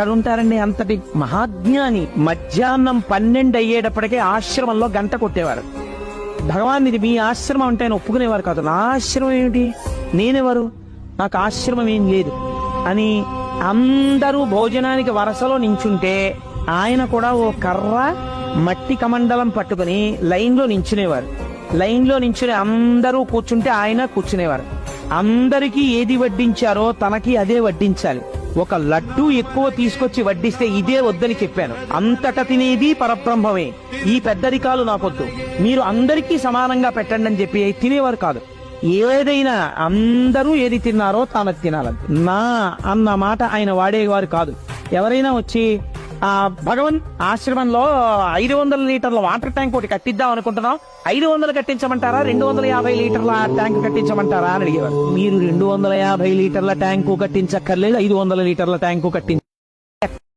ఎక్కడుంటారండి అంతటి మహాజ్ఞాని? మధ్యాహ్నం 12 అయ్యేటప్పటికే ఆశ్రమంలో గంట కొట్టేవారు. భగవాన్ ఇది మీ ఆశ్రమం అంటే ఆయన ఒప్పుకునేవారు కాదు. నా ఆశ్రమం ఏమిటి, నేనెవరు, నాకు ఆశ్రమం ఏం లేదు అని అందరూ భోజనానికి వరసలో నించుంటే ఆయన కూడా ఓ కర్ర మట్టి కమండలం పట్టుకుని లైన్లో నించునేవారు. లైన్లో నించుని అందరూ కూర్చుంటే ఆయన కూర్చునేవారు. అందరికీ ఏది వడ్డించారో తనకి అదే వడ్డించాలి. ఒక లడ్డు ఎక్కువ తీసుకొచ్చి వడ్డిస్తే ఇదే వద్దని చెప్పాను. అంతట తినేది పరబ్రహ్మమే, ఈ పెద్దరికాలు నాకొద్దు, మీరు అందరికీ సమానంగా పెట్టండి అని చెప్పి తినేవారు కాదు. ఏదైనా అందరూ ఏది తిన్నారో తాను తినాలని నా అన్న మాట ఆయన వాడేవారు కాదు. ఎవరైనా వచ్చి భగవన్ ఆశ్రమంలో 500 లీటర్ల వాటర్ ట్యాంక్ ఒకటి కట్టిద్దాం అనుకుంటున్నాం, 500 కట్టించమంటారా, 250 లీటర్ల ట్యాంక్ కట్టించమంటారా అని అడిగేవారు. మీరు 250 లీటర్ల ట్యాంకు కట్టించక్కర్లేదు, 500 లీటర్ల ట్యాంకు కట్టించ